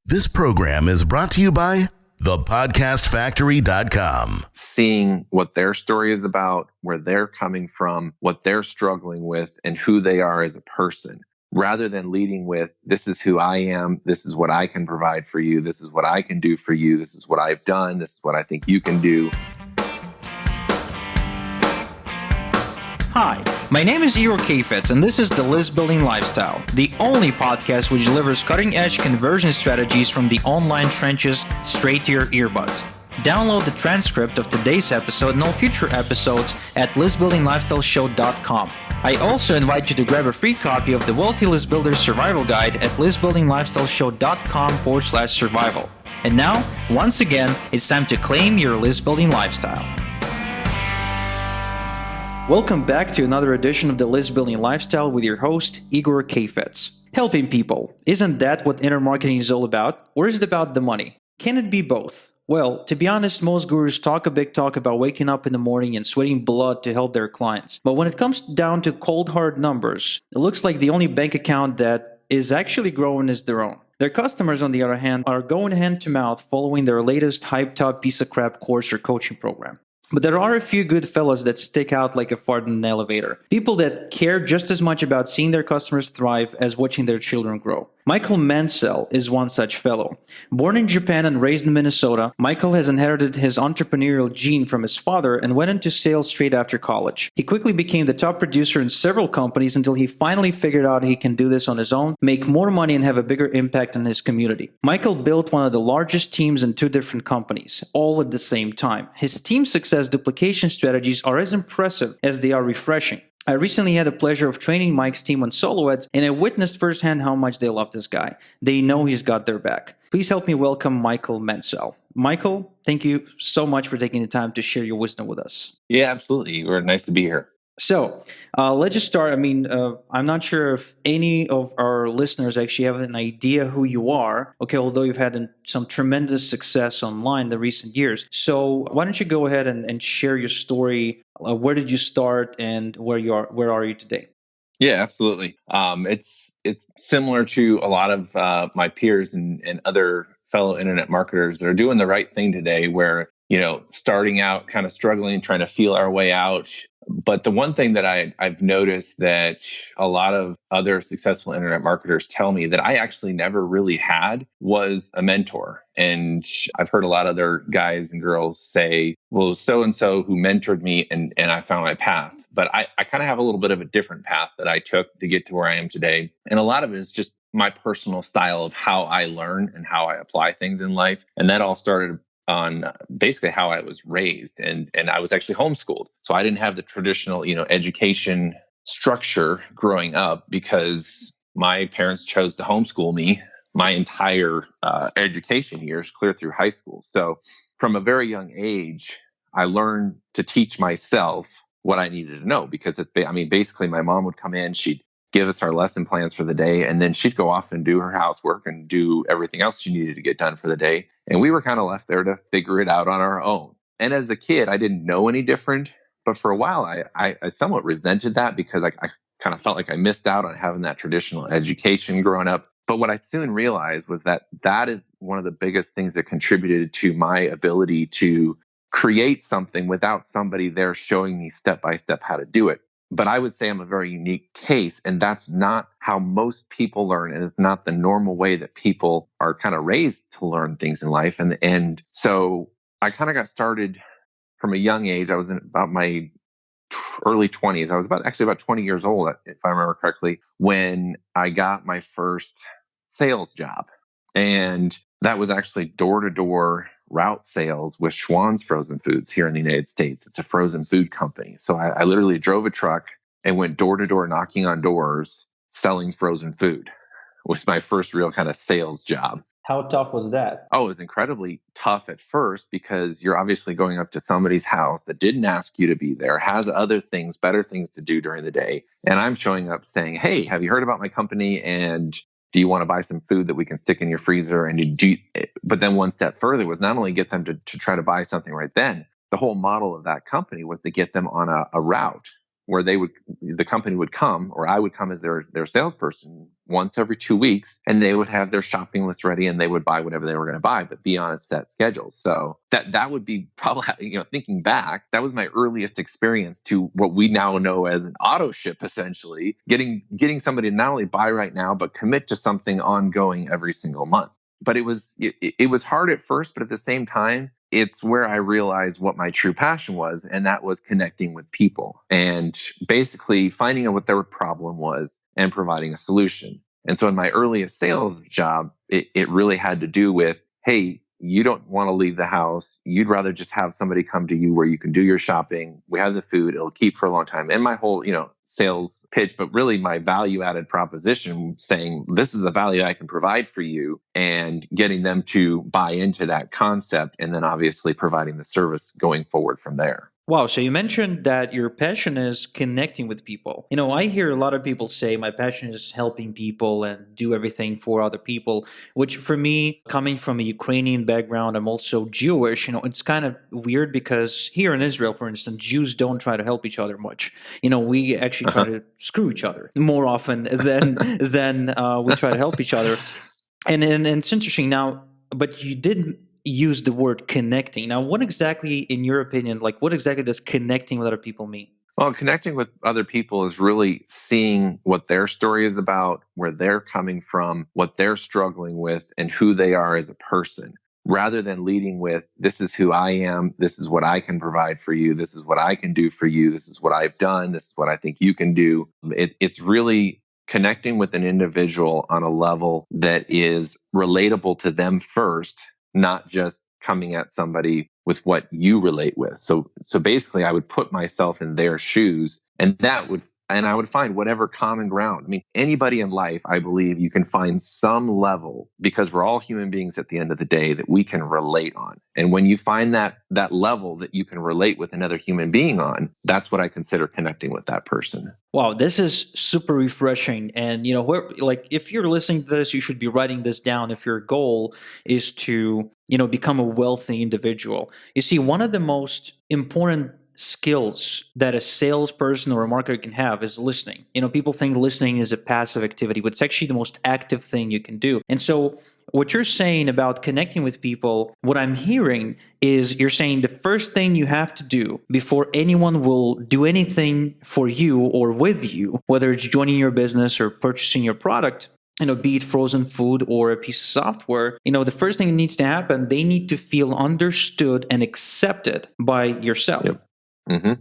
This program is brought to you by thepodcastfactory.com. Seeing what their story is about, where they're coming from, what they're struggling with, and who they are as a person, rather than leading with, this is who I am, this is what I can provide for you, this is what I can do for you, this is what I've done, this is what I think you can do. Hi, my name is Igor Kheifets, and this is the List Building Lifestyle, the only podcast which delivers cutting-edge conversion strategies from the online trenches straight to your earbuds. Download the transcript of today's episode and all future episodes at listbuildinglifestyleshow.com. I also invite you to grab a free copy of the Wealthy List Builder Survival Guide at listbuildinglifestyleshow.com/survival. And now, once again, it's time to claim your list building lifestyle. Welcome back to another edition of the List Building Lifestyle with your host, Igor Kheifets. Helping people. Isn't that what internet marketing is all about? Or is it about the money? Can it be both? Well, to be honest, most gurus talk a big talk about waking up in the morning and sweating blood to help their clients. But when it comes down to cold hard numbers, it looks like the only bank account that is actually growing is their own. Their customers, on the other hand, are going hand to mouth following their latest hyped up piece of crap course or coaching program. But there are a few good fellows that stick out like a fart in an elevator. People that care just as much about seeing their customers thrive as watching their children grow. Michael Mansell is one such fellow. Born in Japan and raised in Minnesota, Michael has inherited his entrepreneurial gene from his father and went into sales straight after college. He quickly became the top producer in several companies until he finally figured out he can do this on his own, make more money, and have a bigger impact on his community. Michael built one of the largest teams in two different companies, all at the same time. His team success duplication strategies are as impressive as they are refreshing. I recently had the pleasure of training Mike's team on solo ads, and I witnessed firsthand how much they love this guy. They know he's got their back. Please help me welcome Michael Mansell. Michael, thank you so much for taking the time to share your wisdom with us. Yeah, absolutely. We're nice to be here. So let's just start. I'm not sure if any of our listeners actually have an idea who you are. Okay, although you've had some tremendous success online the recent years. So why don't you go ahead and share your story? Where did you start, and where are you today? Yeah, absolutely. It's similar to a lot of my peers and other fellow internet marketers that are doing the right thing today, where starting out, kind of struggling, trying to feel our way out. But the one thing that I've noticed that a lot of other successful internet marketers tell me that I actually never really had was a mentor. And I've heard a lot of other guys and girls say, well, so-and-so who mentored me and I found my path. But I kind of have a little bit of a different path that I took to get to where I am today. And a lot of it is just my personal style of how I learn and how I apply things in life. And that all started on basically how I was raised, and I was actually homeschooled. So I didn't have the traditional, education structure growing up because my parents chose to homeschool me my entire education years clear through high school. So from a very young age, I learned to teach myself what I needed to know, because basically my mom would come in, she'd give us our lesson plans for the day, and then she'd go off and do her housework and do everything else she needed to get done for the day. And we were kind of left there to figure it out on our own. And as a kid, I didn't know any different. But for a while, I somewhat resented that because I kind of felt like I missed out on having that traditional education growing up. But what I soon realized was that is one of the biggest things that contributed to my ability to create something without somebody there showing me step by step how to do it. But I would say I'm a very unique case, and that's not how most people learn, and it's not the normal way that people are kind of raised to learn things in life. And so I kind of got started from a young age. I was in about my early 20s. I was about 20 years old, if I remember correctly, when I got my first sales job. And that was actually door-to-door route sales with Schwann's Frozen Foods here in the United States. It's a frozen food company. So I literally drove a truck and went door to door, knocking on doors, selling frozen food. It was my first real kind of sales job. How tough was that? Oh, it was incredibly tough at first because you're obviously going up to somebody's house that didn't ask you to be there, has other things, better things to do during the day. And I'm showing up saying, hey, have you heard about my company? And do you want to buy some food that we can stick in your freezer? But then one step further was not only get them to try to buy something right then. The whole model of that company was to get them on a route where the company would come, or I would come as their salesperson once every 2 weeks, and they would have their shopping list ready and they would buy whatever they were going to buy, but be on a set schedule. So that would be probably, thinking back, that was my earliest experience to what we now know as an auto ship, essentially, getting somebody to not only buy right now, but commit to something ongoing every single month. But it was hard at first, but at the same time, it's where I realized what my true passion was, and that was connecting with people and basically finding out what their problem was and providing a solution. And so in my earliest sales job, it really had to do with, hey, you don't want to leave the house. You'd rather just have somebody come to you where you can do your shopping. We have the food. It'll keep for a long time. And my whole, sales pitch, but really my value added proposition saying, this is the value I can provide for you, and getting them to buy into that concept, and then obviously providing the service going forward from there. Wow. So you mentioned that your passion is connecting with people. I hear a lot of people say my passion is helping people and do everything for other people, which for me, coming from a Ukrainian background, I'm also Jewish. It's kind of weird because here in Israel, for instance, Jews don't try to help each other much. We actually try to screw each other more often than we try to help each other. And it's interesting now, but you didn't use the word connecting. Now, what exactly, in your opinion, what exactly does connecting with other people mean? Well, connecting with other people is really seeing what their story is about, where they're coming from, what they're struggling with, and who they are as a person, rather than leading with, this is who I am, this is what I can provide for you, this is what I can do for you, this is what I've done, this is what I think you can do. It's really connecting with an individual on a level that is relatable to them first, not just coming at somebody with what you relate with. So basically I would put myself in their shoes, and I would find whatever common ground. I mean, anybody in life, I believe you can find some level, because we're all human beings at the end of the day, that we can relate on. And when you find that level that you can relate with another human being on, that's what I consider connecting with that person. Wow, this is super refreshing. And, if you're listening to this, you should be writing this down if your goal is to, become a wealthy individual. You see, one of the most important skills that a salesperson or a marketer can have is listening. People think listening is a passive activity, but it's actually the most active thing you can do. And so what you're saying about connecting with people, what I'm hearing is you're saying the first thing you have to do before anyone will do anything for you or with you, whether it's joining your business or purchasing your product, be it frozen food or a piece of software, the first thing that needs to happen, they need to feel understood and accepted by yourself. Yep. Mm-hmm.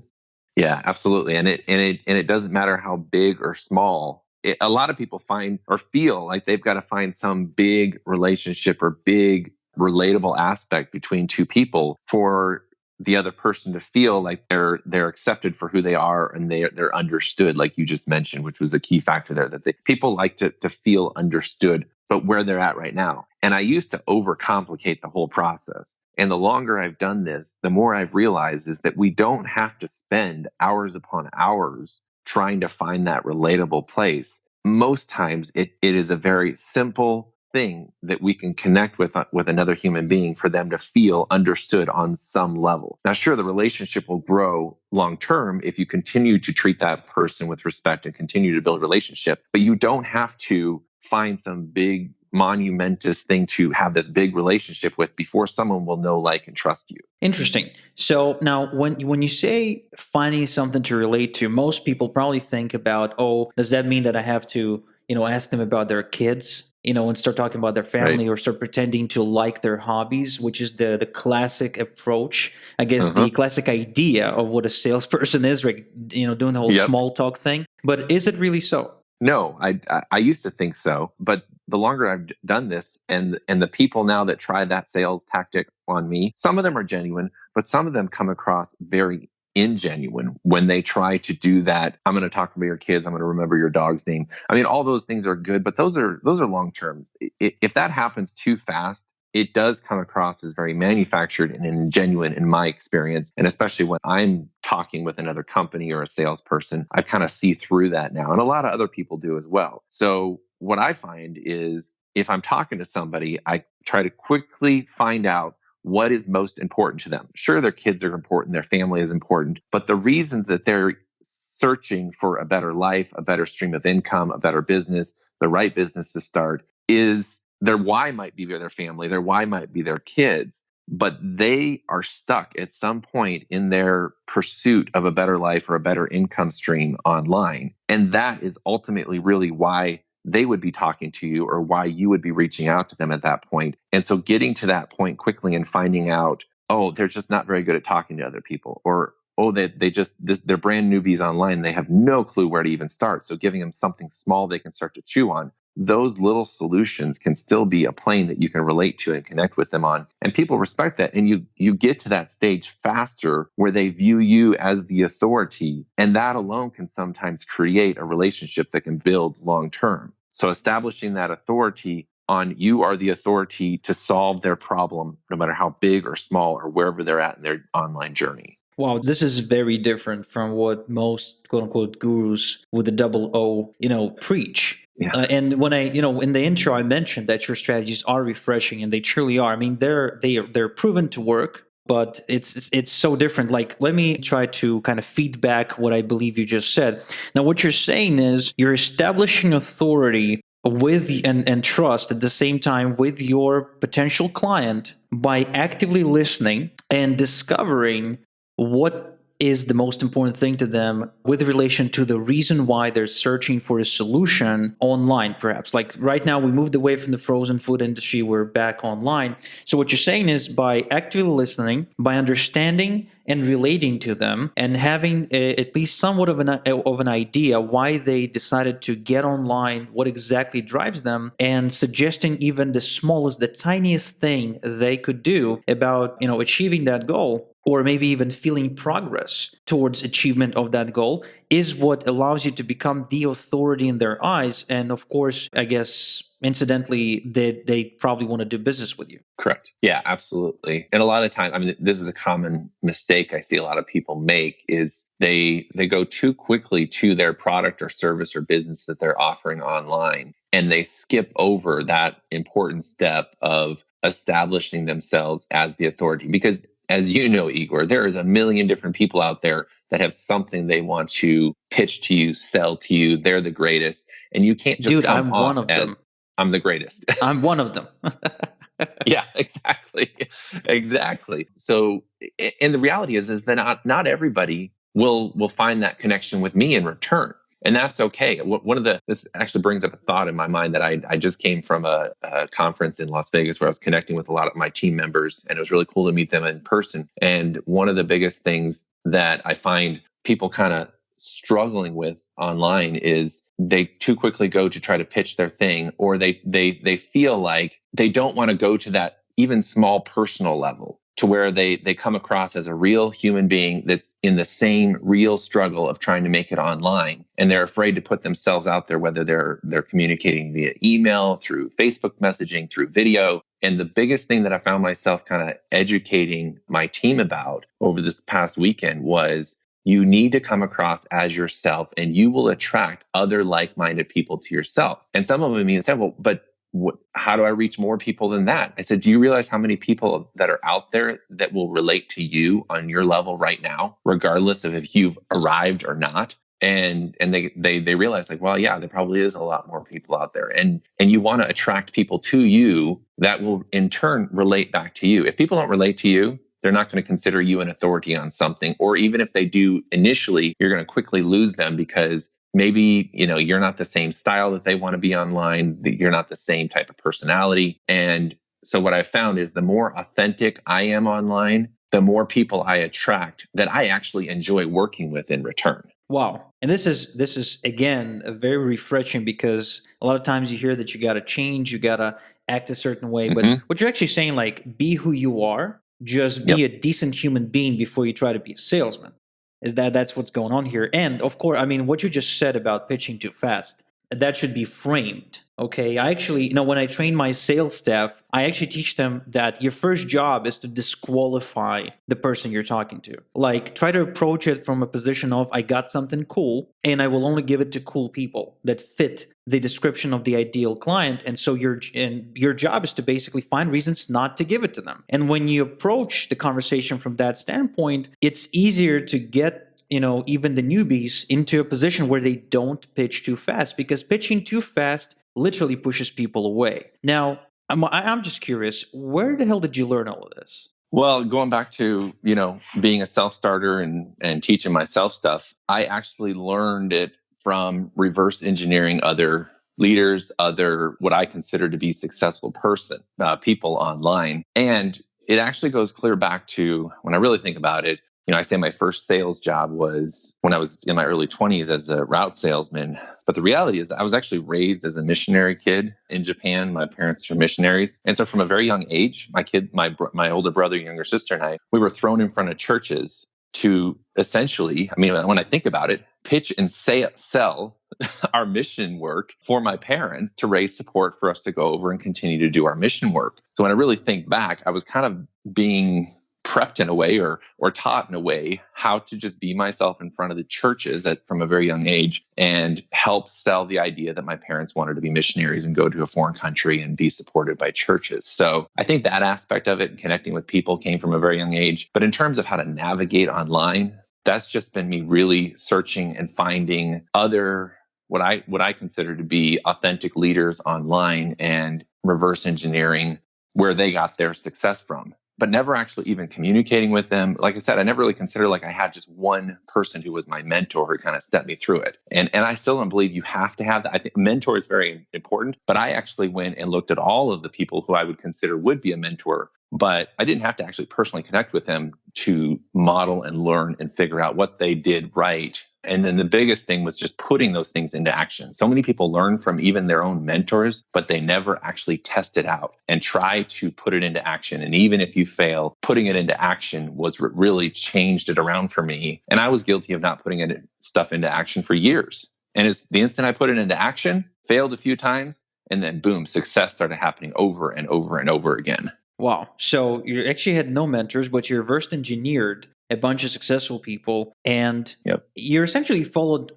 Yeah, absolutely. And it doesn't matter how big or small. A lot of people find or feel like they've got to find some big relationship or big relatable aspect between two people for the other person to feel like they're accepted for who they are, and they're understood, like you just mentioned, which was a key factor there, that people like to feel understood, but where they're at right now. And I used to overcomplicate the whole process. And the longer I've done this, the more I've realized is that we don't have to spend hours upon hours trying to find that relatable place. Most times it is a very simple thing that we can connect with another human being for them to feel understood on some level. Now, sure, the relationship will grow long term if you continue to treat that person with respect and continue to build a relationship, but you don't have to find some big monumentous thing to have this big relationship with before someone will know, like, and trust you. Interesting. So now when you say finding something to relate to, most people probably think about, does that mean that I have to, ask them about their kids, and start talking about their family, right, or start pretending to like their hobbies, which is the classic approach, I guess, the classic idea of what a salesperson is, right? Doing the whole small talk thing. But is it really so? No, I used to think so, but the longer I've done this, and the people now that try that sales tactic on me, some of them are genuine, but some of them come across very ingenuine when they try to do that. I'm going to talk about your kids. I'm going to remember your dog's name. I mean, all those things are good, but those are long term. If that happens too fast, it does come across as very manufactured and ingenuine in my experience. And especially when I'm talking with another company or a salesperson, I kind of see through that now. And a lot of other people do as well. So what I find is if I'm talking to somebody, I try to quickly find out what is most important to them. Sure, their kids are important, their family is important, but the reason that they're searching for a better life, a better stream of income, a better business, the right business to start, is their why might be their family, their why might be their kids, but they are stuck at some point in their pursuit of a better life or a better income stream online. And that is ultimately really why they would be talking to you or why you would be reaching out to them at that point. And so getting to that point quickly and finding out, oh, they're just not very good at talking to other people, or oh, they're brand newbies online. They have no clue where to even start. So giving them something small they can start to chew on. Those little solutions can still be a plane that you can relate to and connect with them on. And people respect that. And you get to that stage faster where they view you as the authority. And that alone can sometimes create a relationship that can build long term. So establishing that authority on you are the authority to solve their problem, no matter how big or small or wherever they're at in their online journey. Wow, this is very different from what most quote unquote gurus with the double O, preach. Yeah. And when I, in the intro, I mentioned that your strategies are refreshing, and they truly are. I mean, they're proven to work, but it's so different. Like, let me try to kind of feedback what I believe you just said. Now, what you're saying is you're establishing authority with and trust at the same time with your potential client by actively listening and discovering what is the most important thing to them with relation to the reason why they're searching for a solution online, perhaps. Like right now, we moved away from the frozen food industry, we're back online. So what you're saying is by actively listening, by understanding and relating to them and having at least somewhat of an idea why they decided to get online, what exactly drives them, and suggesting even the smallest, the tiniest thing they could do about, achieving that goal, or maybe even feeling progress towards achievement of that goal, is what allows you to become the authority in their eyes. And of course, I guess, incidentally, they probably want to do business with you. Correct. Yeah, absolutely. And a lot of times, I mean, this is a common mistake I see a lot of people make, is they go too quickly to their product or service or business that they're offering online, and they skip over that important step of establishing themselves as the authority. Because as you know, Igor, there is a million different people out there that have something they want to pitch to you, sell to you. They're the greatest. And you can't just Dude, come I'm off one of as, them. I'm the greatest. I'm one of them. Yeah, exactly. Exactly. So, and the reality is that not everybody will find that connection with me in return. And that's okay. This actually brings up a thought in my mind that I just came from a conference in Las Vegas where I was connecting with a lot of my team members, and it was really cool to meet them in person. And one of the biggest things that I find people kind of struggling with online is they too quickly go to try to pitch their thing, or they feel like they don't want to go to that even small personal level, to where they come across as a real human being that's in the same real struggle of trying to make it online. And they're afraid to put themselves out there, whether they're communicating via email, through Facebook messaging, through video. And the biggest thing that I found myself kind of educating my team about over this past weekend was, you need to come across as yourself, and you will attract other like-minded people to yourself. And some of them even said, well, but how do I reach more people than that? I said, do you realize how many people that are out there that will relate to you on your level right now, regardless of if you've arrived or not? And they realize, like, well, yeah, there probably is a lot more people out there. And you want to attract people to you that will in turn relate back to you. If people don't relate to you, they're not going to consider you an authority on something. Or even if they do initially, you're going to quickly lose them because maybe, you're not the same style that they want to be online. You're not the same type of personality. And so what I found is the more authentic I am online, the more people I attract that I actually enjoy working with in return. Wow. And this is again very refreshing, because a lot of times you hear that you got to change, you got to act a certain way. But what you're actually saying, like, be who you are. Just be a decent human being before you try to be a salesman. That's what's going on here. And of course, I mean, what you just said about pitching too fast, that should be framed. Okay. I actually, when I train my sales staff, I actually teach them that your first job is to disqualify the person you're talking to. Like, try to approach it from a position of, I got something cool, and I will only give it to cool people that fit the description of the ideal client. And so your job is to basically find reasons not to give it to them. And when you approach the conversation from that standpoint, it's easier to get even the newbies into a position where they don't pitch too fast, because pitching too fast literally pushes people away. Now, I'm just curious, where the hell did you learn all of this? Well, going back to, being a self-starter and teaching myself stuff, I actually learned it from reverse engineering other leaders, other what I consider to be successful people online. And it actually goes clear back to when I really think about it. I say my first sales job was when I was in my early 20s as a route salesman. But the reality is I was actually raised as a missionary kid in Japan. My parents are missionaries. And so from a very young age, my older brother, younger sister, and I, we were thrown in front of churches to essentially, when I think about it, pitch and sell our mission work for my parents to raise support for us to go over and continue to do our mission work. So when I really think back, I was kind of being prepped in a way or taught in a way how to just be myself in front of the churches from a very young age and help sell the idea that my parents wanted to be missionaries and go to a foreign country and be supported by churches. So I think that aspect of it and connecting with people came from a very young age. But in terms of how to navigate online, that's just been me really searching and finding other what I consider to be authentic leaders online and reverse engineering where they got their success from, but never actually even communicating with them. Like I said, I never really considered I had just one person who was my mentor who kind of stepped me through it. And I still don't believe you have to have that. I think mentor is very important, but I actually went and looked at all of the people who I would consider would be a mentor, but I didn't have to actually personally connect with them to model and learn and figure out what they did right. And then the biggest thing was just putting those things into action. So many people learn from even their own mentors, but they never actually test it out and try to put it into action. And even if you fail, putting it into action was what really changed it around for me. And I was guilty of not putting stuff into action for years. And it's the instant I put it into action, failed a few times, and then boom, success started happening over and over and over again. Wow. So you actually had no mentors, but you reverse engineered a bunch of successful people, and you essentially followed,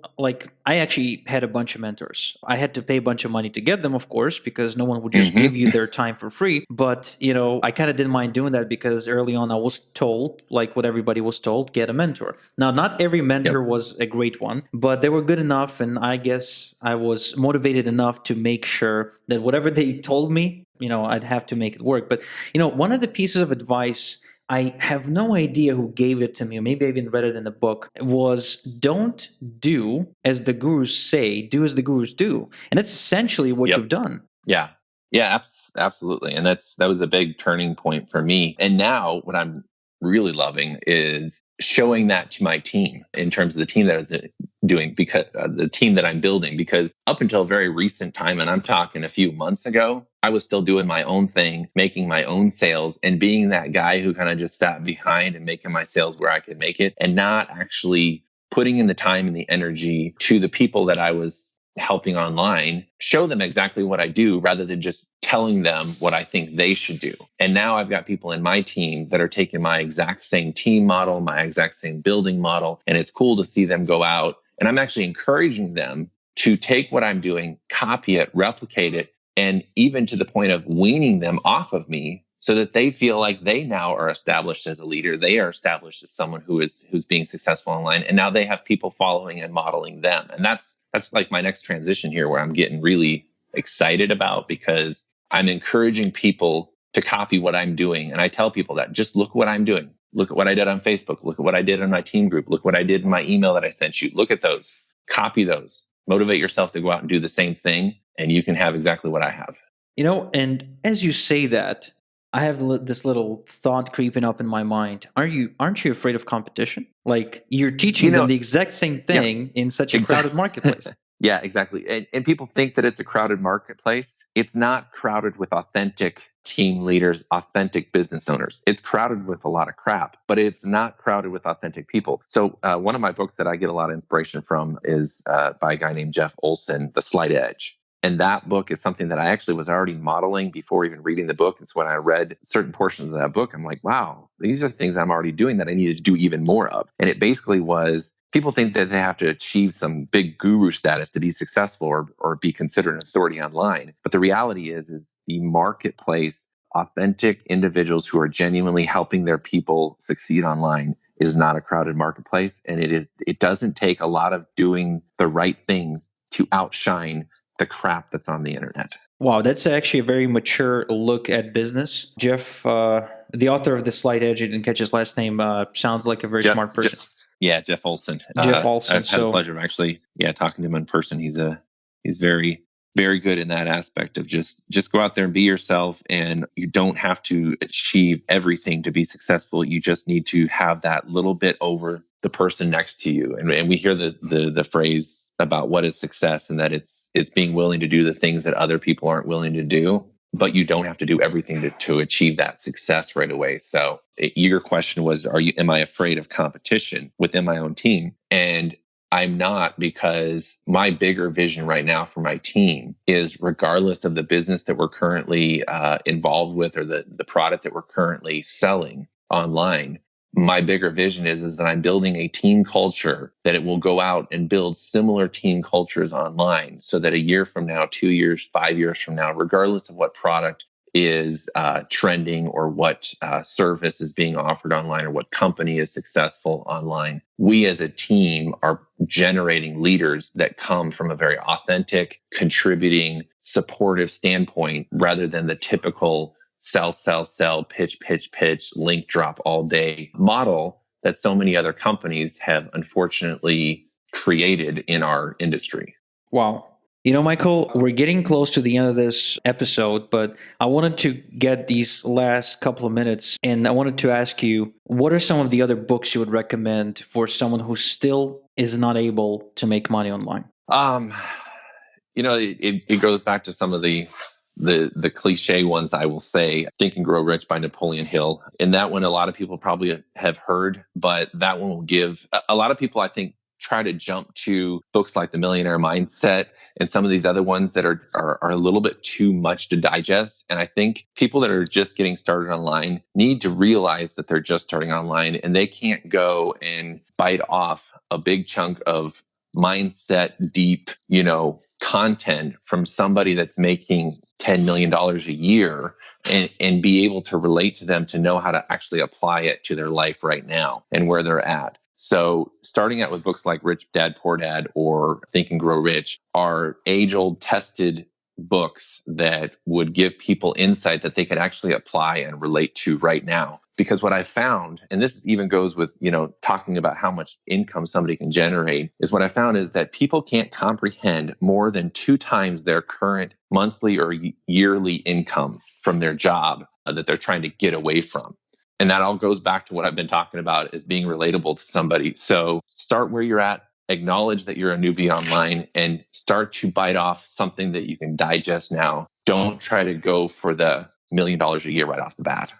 I actually had a bunch of mentors. I had to pay a bunch of money to get them, of course, because no one would just give you their time for free. But, I kind of didn't mind doing that because early on I was told, like what everybody was told, get a mentor. Now, not every mentor was a great one, but they were good enough. And I guess I was motivated enough to make sure that whatever they told me, I'd have to make it work. But, one of the pieces of advice, I have no idea who gave it to me, or maybe I even read it in a book, was don't do as the gurus say, do as the gurus do. And that's essentially what you've done. Yeah. Yeah, absolutely. And that was a big turning point for me. And now what I'm really loving is showing that to my team in terms of the team that I was doing, because the team that I'm building, because up until a very recent time, and I'm talking a few months ago, I was still doing my own thing, making my own sales and being that guy who kind of just sat behind and making my sales where I could make it and not actually putting in the time and the energy to the people that I was helping online, show them exactly what I do rather than just telling them what I think they should do. And now I've got people in my team that are taking my exact same team model, my exact same building model. And it's cool to see them go out. And I'm actually encouraging them to take what I'm doing, copy it, replicate it, and even to the point of weaning them off of me so that they feel like they now are established as a leader. They are established as someone who's being successful online. And now they have people following and modeling them. And that's like my next transition here, where I'm getting really excited about, because I'm encouraging people to copy what I'm doing. And I tell people that just look what I'm doing. Look at what I did on Facebook. Look at what I did in my team group. Look what I did in my email that I sent you. Look at those. Copy those. Motivate yourself to go out and do the same thing. And you can have exactly what I have. And as you say that, I have this little thought creeping up in my mind. Aren't you afraid of competition? Like, you're teaching them the exact same thing in such a crowded marketplace. Yeah, exactly. And people think that it's a crowded marketplace. It's not crowded with authentic team leaders, authentic business owners. It's crowded with a lot of crap, but it's not crowded with authentic people. So one of my books that I get a lot of inspiration from is by a guy named Jeff Olson, The Slight Edge. And that book is something that I actually was already modeling before even reading the book. And so when I read certain portions of that book, I'm like, wow, these are things I'm already doing that I need to do even more of. And it basically was, people think that they have to achieve some big guru status to be successful or be considered an authority online. But the reality is the marketplace, authentic individuals who are genuinely helping their people succeed online is not a crowded marketplace. And it doesn't take a lot of doing the right things to outshine the crap that's on the internet. Wow, that's actually a very mature look at business. Jeff, the author of The Slight Edge, I didn't catch his last name, sounds like a very smart person. Jeff Olson. Jeff Olson. I've had the pleasure of actually, talking to him in person. He's very, very good in that aspect of just go out there and be yourself, and you don't have to achieve everything to be successful. You just need to have that little bit over the person next to you. And we hear the phrase about what is success, and that it's being willing to do the things that other people aren't willing to do, but you don't have to do everything to achieve that success right away. So your question was, am I afraid of competition within my own team? And I'm not, because my bigger vision right now for my team is, regardless of the business that we're currently involved with, or the product that we're currently selling online, my bigger vision is that I'm building a team culture that it will go out and build similar team cultures online, so that a year from now, 2 years, 5 years from now, regardless of what product is trending, or what service is being offered online, or what company is successful online, we as a team are generating leaders that come from a very authentic, contributing, supportive standpoint, rather than the typical sell, pitch, link drop all day model that so many other companies have unfortunately created in our industry. Wow. You know, Michael, we're getting close to the end of this episode, but I wanted to get these last couple of minutes, and I wanted to ask you, what are some of the other books you would recommend for someone who still is not able to make money online? It goes back to some of the cliche ones, I will say. Think and Grow Rich by Napoleon Hill. And that one, a lot of people probably have heard, but that one will give a lot of people, I think, try to jump to books like The Millionaire Mindset and some of these other ones that are a little bit too much to digest. And I think people that are just getting started online need to realize that they're just starting online, and they can't go and bite off a big chunk of mindset deep, content from somebody that's making $10 million a year, and be able to relate to them, to know how to actually apply it to their life right now and where they're at. So starting out with books like Rich Dad, Poor Dad or Think and Grow Rich are age-old tested books that would give people insight that they could actually apply and relate to right now. Because what I found, and this even goes with, talking about how much income somebody can generate, is what I found is that people can't comprehend more than 2 times their current monthly or yearly income from their job that they're trying to get away from. And that all goes back to what I've been talking about, is being relatable to somebody. So start where you're at, acknowledge that you're a newbie online, and start to bite off something that you can digest now. Don't try to go for the $1 million a year right off the bat.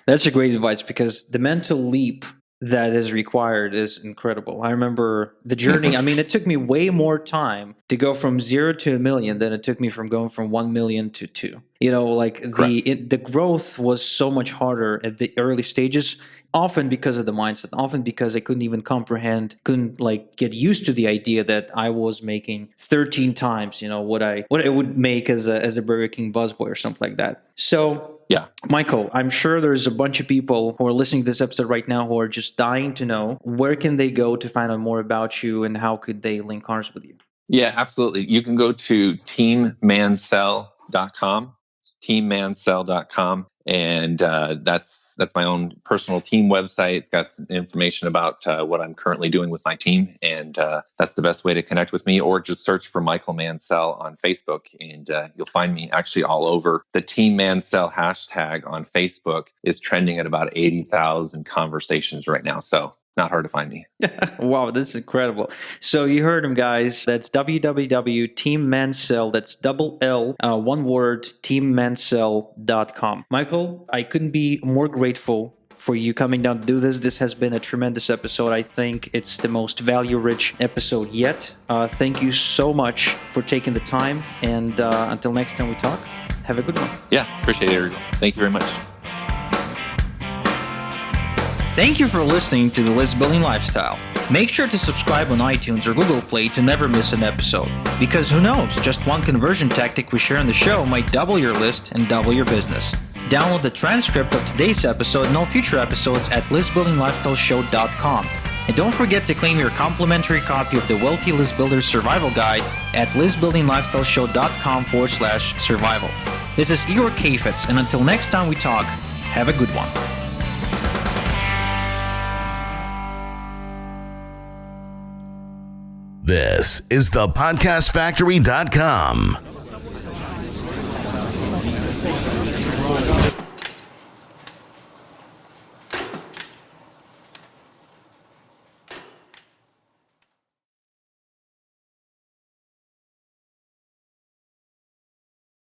That's a great advice, because the mental leap that is required is incredible. I remember the journey. I mean, it took me way more time to go from 0 to $1 million than it took me from going from 1 million to 2. The growth was so much harder at the early stages, often because of the mindset, often because I couldn't even couldn't get used to the idea that I was making 13 times, what I would make as a Burger King busboy or something like that. So, yeah, Michael, I'm sure there's a bunch of people who are listening to this episode right now who are just dying to know, where can they go to find out more about you, and how could they link arms with you? Yeah, absolutely. You can go to teammansell.com. teammansell.com. And that's my own personal team website. It's got information about what I'm currently doing with my team. And that's the best way to connect with me. Or just search for Michael Mansell on Facebook, and you'll find me actually all over. The Team Mansell hashtag on Facebook is trending at about 80,000 conversations right now. So not hard to find me. Wow, that's incredible. So you heard him, guys. That's www.teammansell. That's double L, one word, teammansell.com. Michael, I couldn't be more grateful for you coming down to do this. This has been a tremendous episode. I think it's the most value-rich episode yet. Thank you so much for taking the time. And until next time we talk, have a good one. Yeah, appreciate it. Thank you very much. Thank you for listening to The List Building Lifestyle. Make sure to subscribe on iTunes or Google Play to never miss an episode. Because who knows, just one conversion tactic we share on the show might double your list and double your business. Download the transcript of today's episode and all future episodes at listbuildinglifestyleshow.com. And don't forget to claim your complimentary copy of the Wealthy List Builder Survival Guide at listbuildinglifestyleshow.com/survival. This is Igor Kheifets, and until next time we talk, have a good one. This is the podcastfactory.com.